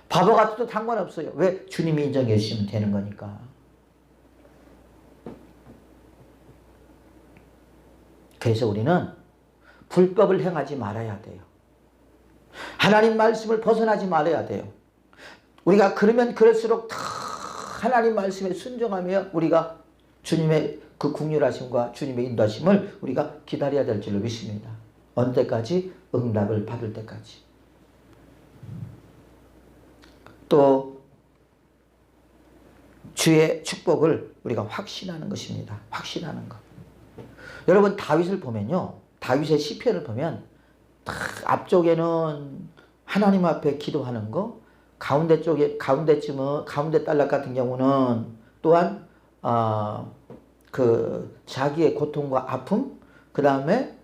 A: 바보 같아도 상관없어요. 왜? 주님이 인정해 주시면 되는 거니까. 그래서 우리는 불법을 행하지 말아야 돼요. 하나님 말씀을 벗어나지 말아야 돼요. 우리가 그러면 그럴수록 다 하나님 말씀에 순종하며 우리가 주님의 그 긍휼하심과 주님의 인도하심을 우리가 기다려야 될 줄로 믿습니다. 언제까지? 응답을 받을 때까지. 또 주의 축복을 우리가 확신하는 것입니다. 확신하는 것. 여러분, 다윗을 보면요, 다윗의 시편을 보면 딱 앞쪽에는 하나님 앞에 기도하는 거, 가운데 단락 같은 경우는 또한 그 자기의 고통과 아픔, 그 다음에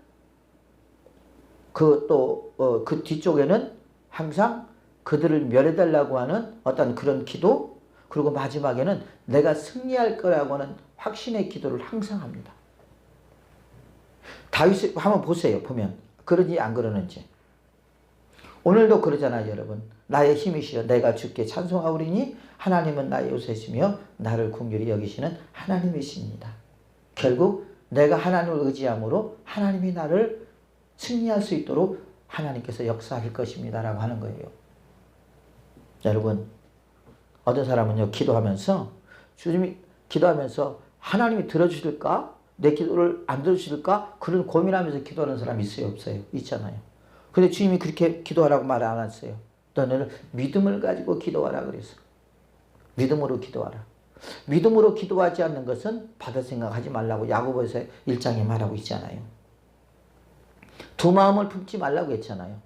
A: 그 뒤쪽에는 항상 그들을 멸해달라고 하는 어떤 그런 기도, 그리고 마지막에는 내가 승리할 거라고 하는 확신의 기도를 항상 합니다. 다윗을 한번 보세요. 보면 그러지 안 그러는지. 오늘도 그러잖아요, 여러분. 나의 힘이시여 내가 주께 찬송하오리니 하나님은 나의 요새시며 나를 긍휼히 여기시는 하나님이십니다. 결국 내가 하나님을 의지함으로 하나님이 나를 승리할 수 있도록 하나님께서 역사하실 것입니다 라고 하는 거예요. 여러분, 어떤 사람은요, 기도하면서 주님이 기도하면서 하나님이 들어주실까? 내 기도를 안 들어주실까? 그런 고민하면서 기도하는 사람이 있어요, 없어요? 있잖아요. 근데 주님이 그렇게 기도하라고 말 안 했어요. 너는 믿음을 가지고 기도하라 그랬어. 믿음으로 기도하라. 믿음으로 기도하지 않는 것은 받을 생각하지 말라고 야고보서 1장에 말하고 있잖아요. 두 마음을 품지 말라고 했잖아요.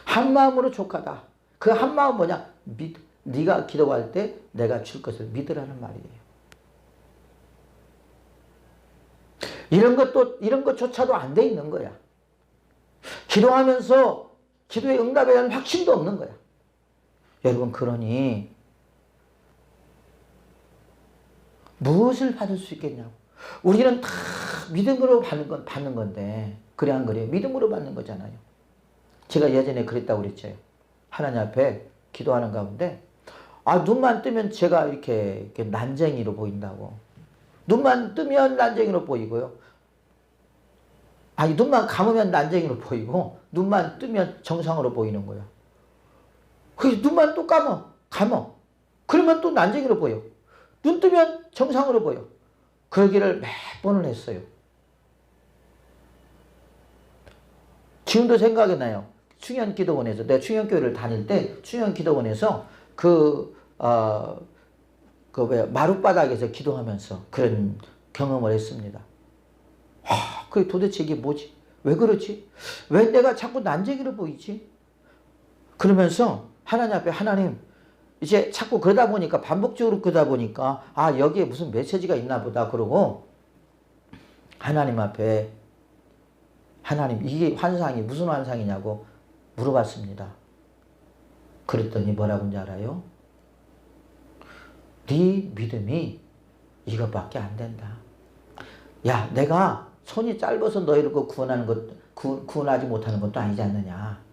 A: 한 마음으로 족하다. 그 한 마음 뭐냐? 네가 기도할 때 내가 줄 것을 믿으라는 말이에요. 이런 것조차도 안 돼 있는 거야. 기도하면서 기도의 응답에 대한 확신도 없는 거야. 여러분, 그러니 무엇을 받을 수 있겠냐고. 우리는 다 믿음으로 받는 건데, 그래 안 그래요? 믿음으로 받는 거잖아요. 제가 예전에 그랬다고 그랬죠. 하나님 앞에 기도하는 가운데, 눈만 뜨면 제가 이렇게 난쟁이로 보인다고. 눈만 뜨면 난쟁이로 보이고요. 눈만 감으면 난쟁이로 보이고, 눈만 뜨면 정상으로 보이는 거야. 그래서 눈만 또 감어. 그러면 또 난쟁이로 보여. 눈 뜨면 정상으로 보여. 그러기를 몇 번을 했어요. 지금도 생각이 나요. 충현기도원에서, 내가 충현교회를 다닐 때 충현기도원에서 마룻바닥에서 기도하면서 그런 경험을 했습니다. 그게 도대체 이게 뭐지? 왜 그렇지? 왜 내가 자꾸 난쟁이로 보이지? 그러면서 하나님 앞에, 하나님, 이제 자꾸 그러다 보니까, 반복적으로 그러다 보니까, 여기에 무슨 메시지가 있나 보다. 그러고 하나님 앞에, 하나님, 이게 환상이 무슨 환상이냐고 물어봤습니다. 그랬더니 뭐라고 하는지 알아요? 네 믿음이 이것밖에 안 된다. 야, 내가 손이 짧아서 너희를 구원하지 못하는 것도 아니지 않느냐.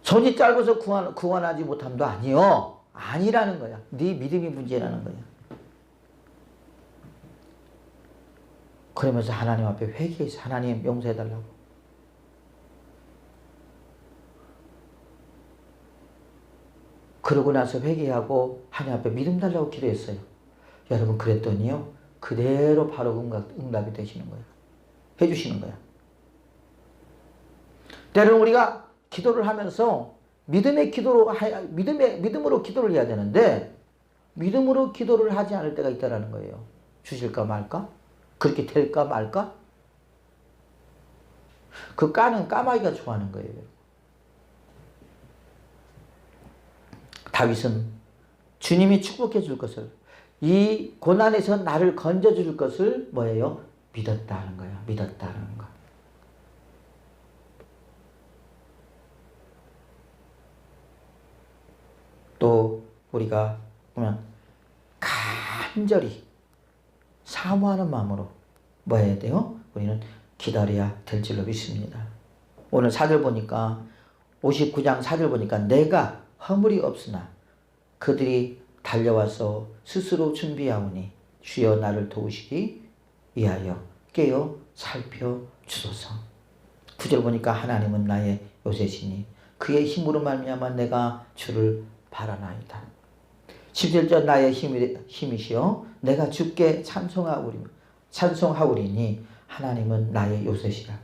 A: 손이 짧아서 구원하지 못함도 아니요. 아니라는 거야. 네 믿음이 문제라는 거야. 그러면서 하나님 앞에 회개해서, 하나님 용서해달라고. 그러고 나서 회개하고 하나님 앞에 믿음 달라고 기도했어요. 여러분, 그랬더니요, 그대로 바로 응답이 되시는 거예요. 해주시는 거야. 때로는 우리가 기도를 하면서 믿음으로 기도를 해야 되는데, 믿음으로 기도를 하지 않을 때가 있다라는 거예요. 주실까 말까? 그렇게 될까 말까? 그 까는 까마귀가 좋아하는 거예요. 다윗은 주님이 축복해 줄 것을, 이 고난에서 나를 건져 줄 것을 뭐예요? 믿었다는 거야. 믿었다는 거. 또 우리가 보면 간절히 사모하는 마음으로 뭐 해야 돼요? 우리는 기다려야 될 줄로 믿습니다. 오늘 4절 보니까, 59장 4절 보니까, 내가 허물이 없으나 그들이 달려와서 스스로 준비하오니 주여 나를 도우시기 위하여 깨어 살펴주소서. 9절 보니까, 하나님은 나의 요새시니 그의 힘으로 말미암아 내가 주를 바라나이다. 11절, 나의 힘이시여 내가 주께 찬송하오리니 하나님은 나의 요새시라.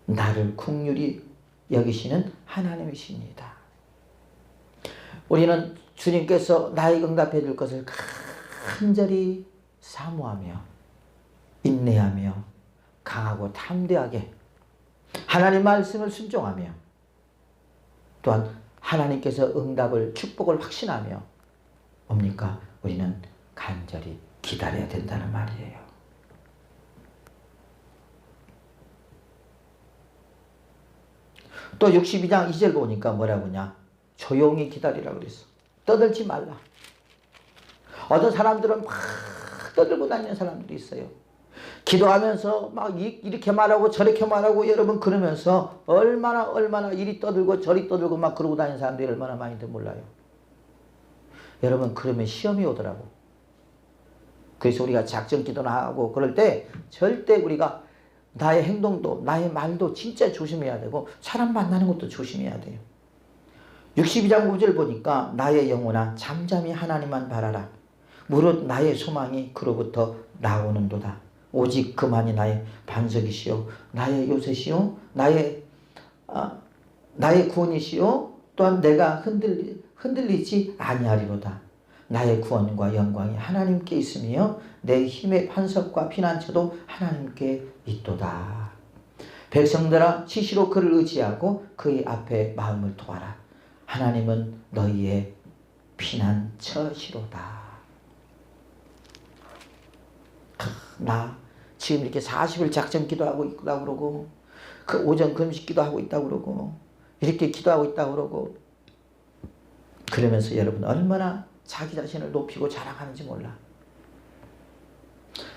A: 나를 긍휼히 여기시는 하나님이십니다. 우리는 주님께서 나에게 응답해 줄 것을 간절히 사모하며 인내하며 강하고 담대하게 하나님 말씀을 순종하며, 또한 하나님께서 응답을, 축복을 확신하며 뭡니까? 우리는 간절히 기다려야 된다는 말이에요. 또 62장 2절 보니까 뭐라고 하냐? 조용히 기다리라고 그랬어. 떠들지 말라. 어떤 사람들은 막 떠들고 다니는 사람들이 있어요. 기도하면서 막 이렇게 말하고 저렇게 말하고 여러분 그러면서 얼마나 이리 떠들고 저리 떠들고 막 그러고 다니는 사람들이 얼마나 많이들 몰라요. 여러분 그러면 시험이 오더라고. 그래서 우리가 작전 기도나 하고 그럴 때 절대 우리가 나의 행동도 나의 말도 진짜 조심해야 되고 사람 만나는 것도 조심해야 돼요. 62장 9절 보니까 나의 영혼아 잠잠히 하나님만 바라라. 무릇 나의 소망이 그로부터 나오는도다. 오직 그만이 나의 반석이시요 나의 요새시요 나의 구원이시요 또한 내가 흔들리지 아니하리로다. 나의 구원과 영광이 하나님께 있으며 내 힘의 반석과 피난처도 하나님께 있도다. 백성들아 시시로 그를 의지하고 그의 앞에 마음을 토하라. 하나님은 너희의 피난처시로다. 나 지금 이렇게 40일 작전 기도하고 있다고 그러고 그 오전 금식 기도하고 있다고 그러고 이렇게 기도하고 있다고 그러고 그러면서 여러분 얼마나 자기 자신을 높이고 자랑하는지 몰라.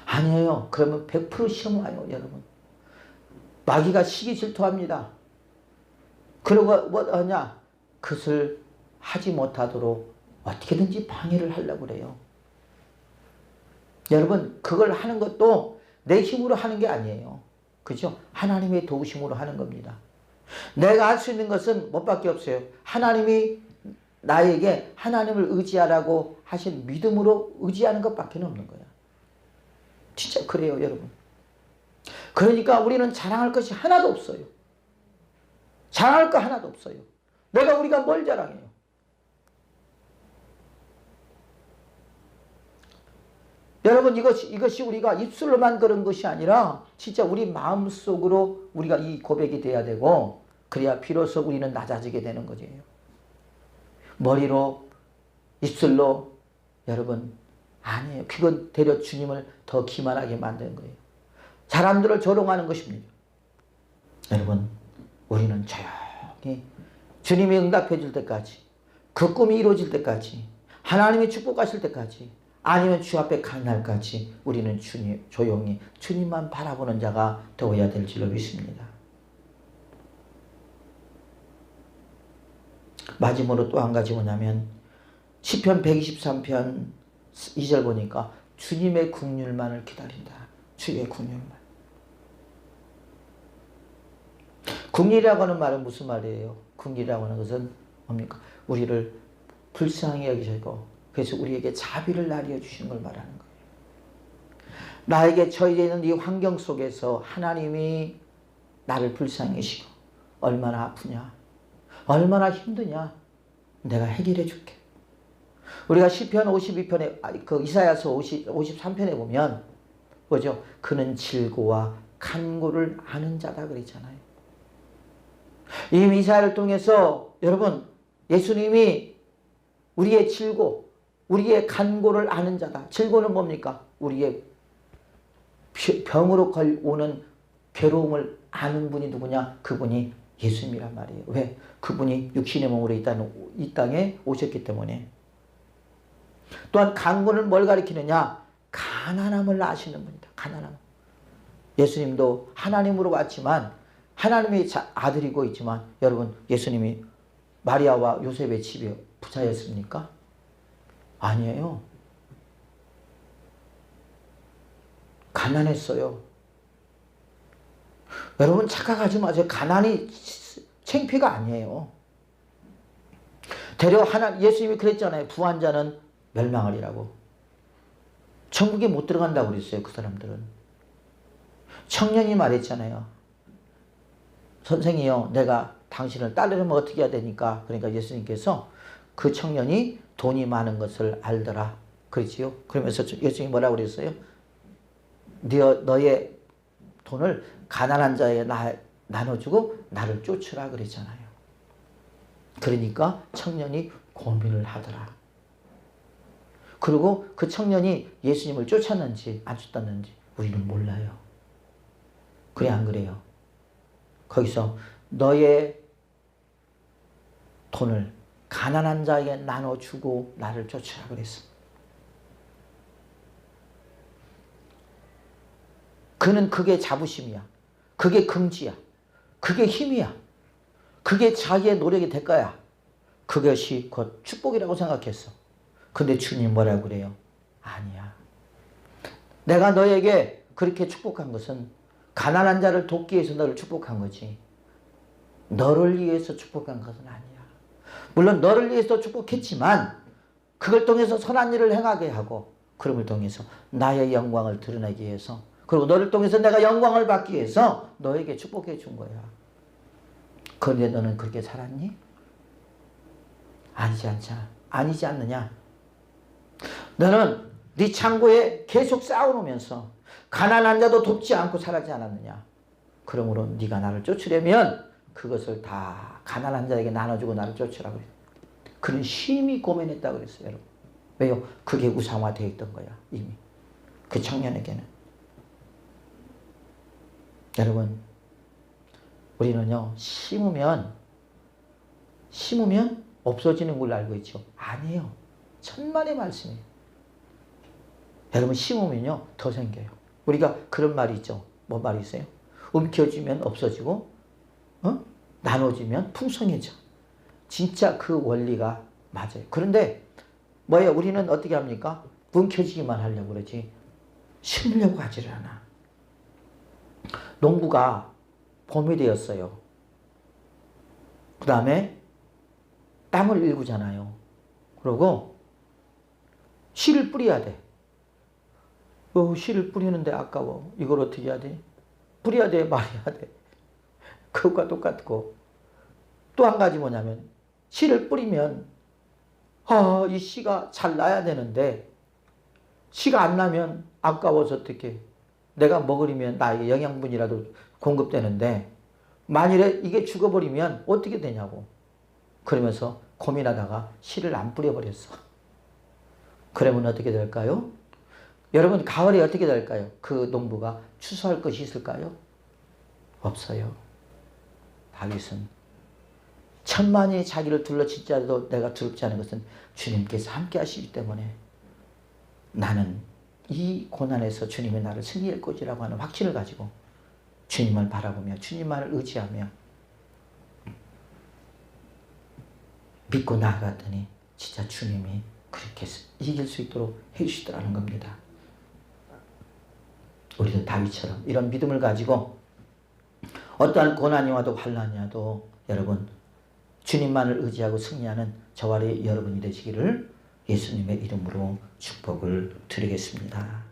A: 아니에요. 그러면 100% 시험 와요, 여러분. 마귀가 시기 질투합니다. 그러고 뭐 하냐? 그것을 하지 못하도록 어떻게든지 방해를 하려고 그래요. 여러분 그걸 하는 것도 내 힘으로 하는 게 아니에요. 그죠? 하나님의 도우심으로 하는 겁니다. 내가 할 수 있는 것은 뭐밖에 없어요. 하나님이 나에게 하나님을 의지하라고 하신 믿음으로 의지하는 것밖에 없는 거야. 진짜 그래요, 여러분. 그러니까 우리는 자랑할 것이 하나도 없어요. 자랑할 거 하나도 없어요. 우리가 뭘 자랑해요? 여러분 이것이 우리가 입술로만 그런 것이 아니라 진짜 우리 마음속으로 우리가 이 고백이 돼야 되고 그래야 비로소 우리는 낮아지게 되는 거죠. 머리로 입술로 여러분 아니에요. 그건 되려 주님을 더 기만하게 만드는 거예요. 사람들을 조롱하는 것입니다. 여러분 우리는 조용히 주님이 응답해 줄 때까지 그 꿈이 이루어질 때까지 하나님이 축복하실 때까지 아니면 주 앞에 간 날까지 우리는 조용히 주님만 바라보는 자가 되어야 될 줄로 믿습니다. 마지막으로 또 한 가지 뭐냐면 시편 123편 2절 보니까 주님의 긍휼만을 기다린다. 주의 긍휼만. 긍휼이라고 하는 말은 무슨 말이에요? 긍휼이라고 하는 것은 뭡니까? 우리를 불쌍히 여기시고 그래서 우리에게 자비를 나뉘어 주시는 걸 말하는 거예요. 나에게 처해 있는 이 환경 속에서 하나님이 나를 불쌍히 여기시고 얼마나 아프냐 얼마나 힘드냐 내가 해결해 줄게. 우리가 시편 52편에 그 이사야서 53편에 보면 뭐죠? 그는 질고와 간고를 아는 자다 그랬잖아요. 이 이사야를 통해서 여러분 예수님이 우리의 질고 우리의 간고를 아는 자다. 질고는 뭡니까? 우리의 병으로 오는 괴로움을 아는 분이 누구냐? 그분이 예수님이란 말이에요. 왜? 그분이 육신의 몸으로 이 땅에 오셨기 때문에. 또한 간고는 뭘 가리키느냐? 가난함을 아시는 분이다. 가난함. 예수님도 하나님으로 왔지만 하나님의 아들이고 있지만 여러분 예수님이 마리아와 요셉의 집에 부자였습니까? 아니에요. 가난했어요. 여러분 착각하지 마세요. 가난이 창피가 아니에요. 되려 예수님이 그랬잖아요. 부한 자는 멸망하리라고. 천국에 못 들어간다고 그랬어요. 그 사람들은. 청년이 말했잖아요. 선생이요, 내가 당신을 따르려면 어떻게 해야 되니까. 그러니까 예수님께서 그 청년이 돈이 많은 것을 알더라. 그렇지요? 그러면서 예수님이 뭐라고 그랬어요? 너의 돈을 가난한 자에게 나눠주고 나를 쫓으라 그랬잖아요. 그러니까 청년이 고민을 하더라. 그리고 그 청년이 예수님을 쫓았는지 안 쫓았는지 우리는 몰라요. 그래 안 그래요? 거기서 너의 돈을 가난한 자에게 나눠주고 나를 쫓으라 그랬어. 그는 그게 자부심이야. 그게 긍지야. 그게 힘이야. 그게 자기의 노력의 대가야. 그것이 곧 축복이라고 생각했어. 근데 주님 뭐라고 그래요? 아니야. 내가 너에게 그렇게 축복한 것은 가난한 자를 돕기 위해서 너를 축복한 거지. 너를 위해서 축복한 것은 아니야. 물론 너를 위해서 축복했지만 그걸 통해서 선한 일을 행하게 하고 그럼을 통해서 나의 영광을 드러내기 위해서 그리고 너를 통해서 내가 영광을 받기 위해서 너에게 축복해 준 거야. 그런데 너는 그렇게 살았니? 아니지 않느냐? 너는 네 창고에 계속 쌓아놓으면서 가난한 자도 돕지 않고 살지 않았느냐? 그러므로 네가 나를 쫓으려면 그것을 다 가난한 자에게 나눠주고 나를 쫓으라고 그랬어요. 그는 심히 고민했다고 그랬어요. 여러분. 왜요? 그게 우상화되어 있던 거야. 이미. 그 청년에게는. 여러분, 우리는요, 심으면 없어지는 걸로 알고 있죠. 아니에요. 천만의 말씀이에요. 여러분, 심으면요, 더 생겨요. 우리가 그런 말이 있죠. 뭔 말이 있어요? 움켜쥐면 없어지고, 나눠지면 풍성해져. 진짜 그 원리가 맞아요. 그런데, 뭐예요? 우리는 어떻게 합니까? 움켜쥐기만 하려고 그러지, 심으려고 하지를 않아. 농부가 봄이 되었어요. 그 다음에 땅을 일구잖아요. 그러고 씨를 뿌려야 돼. 씨를 뿌리는데 아까워. 이걸 어떻게 해야 돼? 뿌려야 돼, 말해야 돼. 그것과 똑같고 또 한 가지 뭐냐면 씨를 뿌리면 이 씨가 잘 나야 되는데 씨가 안 나면 아까워서 어떻게 내가 먹으려면 나에게 영양분이라도 공급되는데 만일에 이게 죽어버리면 어떻게 되냐고. 그러면서 고민하다가 씨를 안 뿌려버렸어. 그러면 어떻게 될까요? 여러분, 가을에 어떻게 될까요? 그 농부가 추수할 것이 있을까요? 없어요. 다윗은 천만이 자기를 둘러칠지라도 내가 두렵지 않은 것은 주님께서 함께 하시기 때문에 나는 이 고난에서 주님이 나를 승리할 것이라고 하는 확신을 가지고 주님을 바라보며 주님만을 의지하며 믿고 나아갔더니 진짜 주님이 그렇게 이길 수 있도록 해주시더라는 겁니다. 우리도 다윗처럼 이런 믿음을 가지고 어떠한 고난이 와도 환난이 와도 여러분 주님만을 의지하고 승리하는 저와 여러분이 되시기를 예수님의 이름으로 축복을 드리겠습니다.